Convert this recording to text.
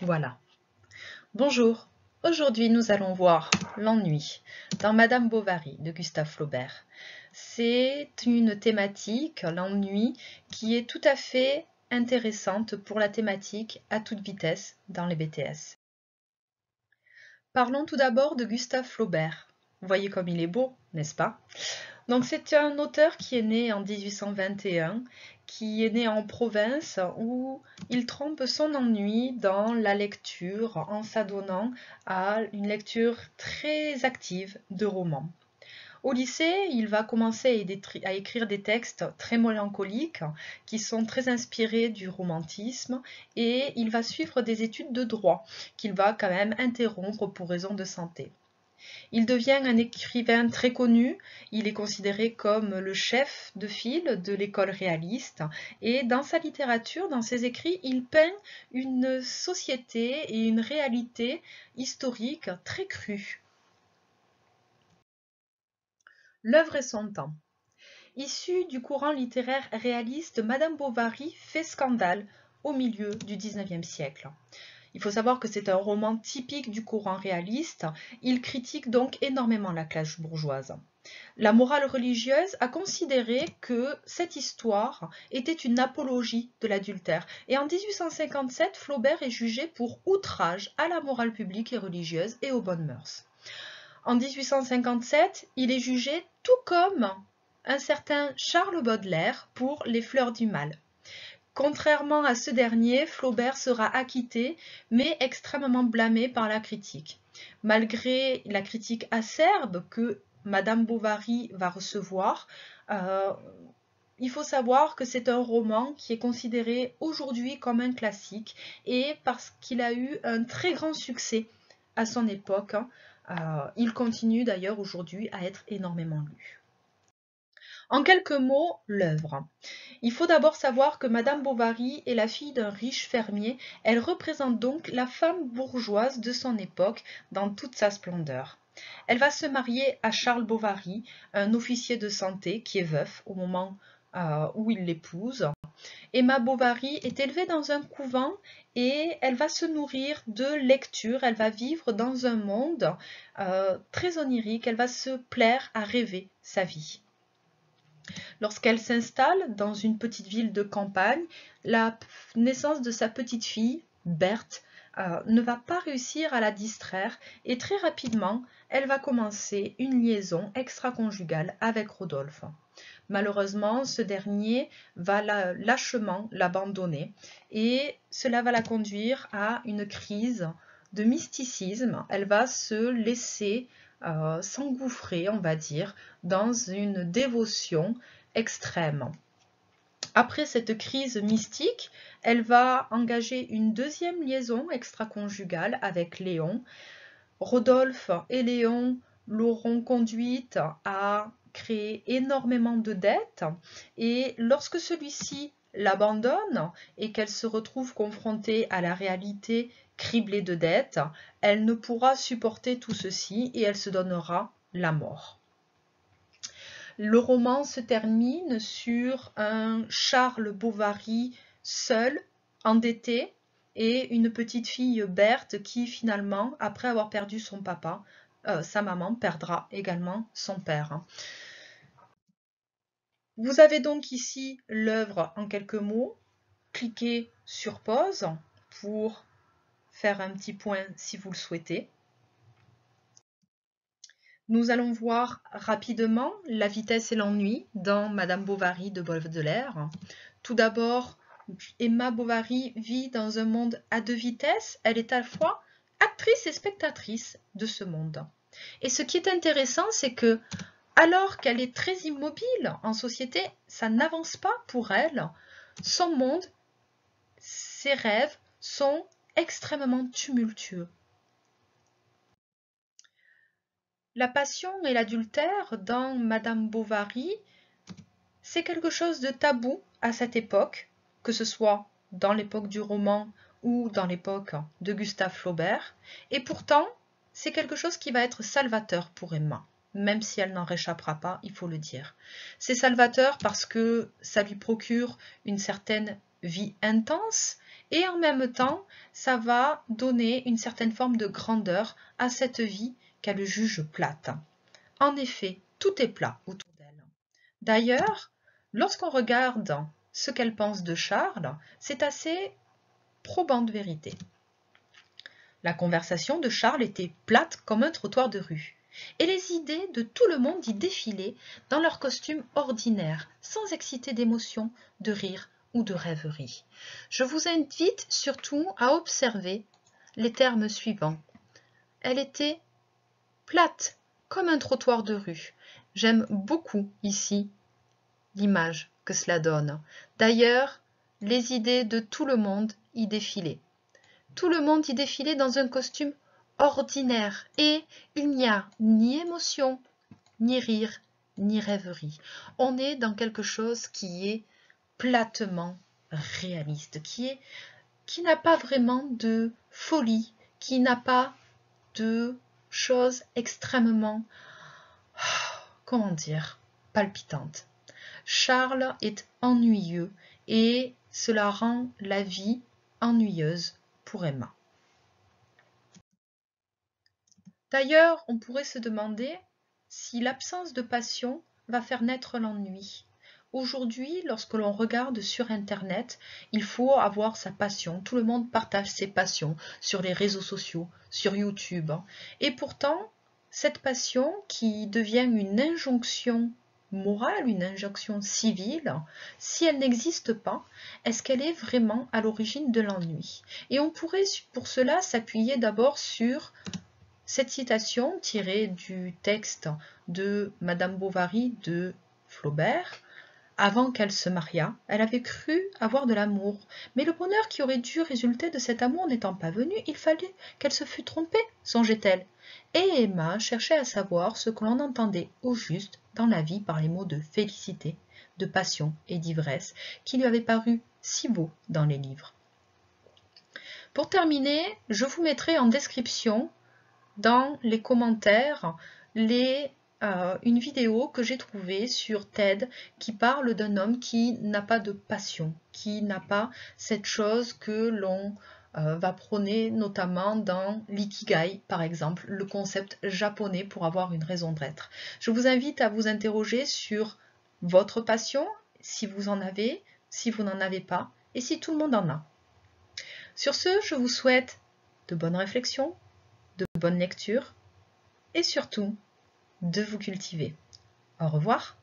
Voilà. Bonjour. Aujourd'hui, nous allons voir l'ennui dans Madame Bovary de Gustave Flaubert. C'est une thématique, l'ennui, qui est tout à fait intéressante pour la thématique à toute vitesse dans les BTS. Parlons tout d'abord de Gustave Flaubert. Vous voyez comme il est beau, n'est-ce pas? Donc c'est un auteur qui est né en 1821, qui est né en province où il trompe son ennui dans la lecture en s'adonnant à une lecture très active de romans. Au lycée, il va commencer à écrire des textes très mélancoliques qui sont très inspirés du romantisme et il va suivre des études de droit qu'il va quand même interrompre pour raison de santé. Il devient un écrivain très connu, il est considéré comme le chef de file de l'école réaliste et dans sa littérature, dans ses écrits, il peint une société et une réalité historique très crue. L'œuvre et son temps. Issue du courant littéraire réaliste, Madame Bovary fait scandale au milieu du XIXe siècle. Il faut savoir que c'est un roman typique du courant réaliste. Il critique donc énormément la classe bourgeoise. La morale religieuse a considéré que cette histoire était une apologie de l'adultère. Et en 1857, Flaubert est jugé pour outrage à la morale publique et religieuse et aux bonnes mœurs. En 1857, il est jugé tout comme un certain Charles Baudelaire pour Les Fleurs du Mal. Contrairement à ce dernier, Flaubert sera acquitté, mais extrêmement blâmé par la critique. Malgré la critique acerbe que Madame Bovary va recevoir, il faut savoir que c'est un roman qui est considéré aujourd'hui comme un classique et parce qu'il a eu un très grand succès à son époque, il continue d'ailleurs aujourd'hui à être énormément lu. En quelques mots, l'œuvre. Il faut d'abord savoir que Madame Bovary est la fille d'un riche fermier. Elle représente donc la femme bourgeoise de son époque dans toute sa splendeur. Elle va se marier à Charles Bovary, un officier de santé qui est veuf au moment où il l'épouse. Emma Bovary est élevée dans un couvent et elle va se nourrir de lecture. Elle va vivre dans un monde très onirique. Elle va se plaire à rêver sa vie. Lorsqu'elle s'installe dans une petite ville de campagne, la naissance de sa petite fille, Berthe, ne va pas réussir à la distraire et très rapidement, elle va commencer une liaison extra-conjugale avec Rodolphe. Malheureusement, ce dernier va lâchement l'abandonner et cela va la conduire à une crise de mysticisme. Elle va se laisser s'engouffrer, on va dire, dans une dévotion extrême. Après cette crise mystique, elle va engager une deuxième liaison extra-conjugale avec Léon. Rodolphe et Léon l'auront conduite à créer énormément de dettes et lorsque celui-ci l'abandonne et qu'elle se retrouve confrontée à la réalité criblée de dettes, elle ne pourra supporter tout ceci et elle se donnera la mort. Le roman se termine sur un Charles Bovary seul, endetté, et une petite fille Berthe qui finalement, après avoir perdu son papa, sa maman perdra également son père. Vous avez donc ici l'œuvre en quelques mots. Cliquez sur pause pour faire un petit point si vous le souhaitez. Nous allons voir rapidement la vitesse et l'ennui dans Madame Bovary de Baudelaire. Tout d'abord, Emma Bovary vit dans un monde à deux vitesses. Elle est à la fois actrice et spectatrice de ce monde. Et ce qui est intéressant, c'est que alors qu'elle est très immobile en société, ça n'avance pas pour elle. Son monde, ses rêves sont extrêmement tumultueux. La passion et l'adultère dans Madame Bovary, c'est quelque chose de tabou à cette époque, que ce soit dans l'époque du roman ou dans l'époque de Gustave Flaubert, et pourtant, c'est quelque chose qui va être salvateur pour Emma, même si elle n'en réchappera pas, il faut le dire. C'est salvateur parce que ça lui procure une certaine vie intense Et en même temps, ça va donner une certaine forme de grandeur à cette vie qu'elle juge plate. En effet, tout est plat autour d'elle. D'ailleurs, lorsqu'on regarde ce qu'elle pense de Charles, c'est assez probant de vérité. La conversation de Charles était plate comme un trottoir de rue, et les idées de tout le monde y défilaient dans leurs costumes ordinaires, sans exciter d'émotion, de rire ou de rêverie. Je vous invite surtout à observer les termes suivants. Elle était plate comme un trottoir de rue. J'aime beaucoup ici l'image que cela donne. D'ailleurs, les idées de tout le monde y défilaient. Tout le monde y défilait dans un costume ordinaire et il n'y a ni émotion, ni rire, ni rêverie. On est dans quelque chose qui est platement réaliste, qui n'a pas vraiment de folie, qui n'a pas de choses extrêmement, comment dire, palpitantes. Charles est ennuyeux et cela rend la vie ennuyeuse pour Emma. D'ailleurs, on pourrait se demander si l'absence de passion va faire naître l'ennui. Aujourd'hui, lorsque l'on regarde sur Internet, il faut avoir sa passion. Tout le monde partage ses passions sur les réseaux sociaux, sur YouTube. Et pourtant, cette passion qui devient une injonction morale, une injonction civile, si elle n'existe pas, est-ce qu'elle est vraiment à l'origine de l'ennui? Et on pourrait pour cela s'appuyer d'abord sur cette citation tirée du texte de Madame Bovary de Flaubert. Avant qu'elle se mariât, elle avait cru avoir de l'amour, mais le bonheur qui aurait dû résulter de cet amour n'étant pas venu, il fallait qu'elle se fût trompée, songeait-elle. Et Emma cherchait à savoir ce que l'on entendait au juste dans la vie par les mots de félicité, de passion et d'ivresse qui lui avaient paru si beaux dans les livres. Pour terminer, je vous mettrai en description dans les commentaires une vidéo que j'ai trouvée sur TED qui parle d'un homme qui n'a pas de passion, qui n'a pas cette chose que l'on va prôner notamment dans l'ikigai, par exemple, le concept japonais pour avoir une raison d'être. Je vous invite à vous interroger sur votre passion, si vous en avez, si vous n'en avez pas, et si tout le monde en a. Sur ce, je vous souhaite de bonnes réflexions, de bonnes lectures et surtout de vous cultiver. Au revoir.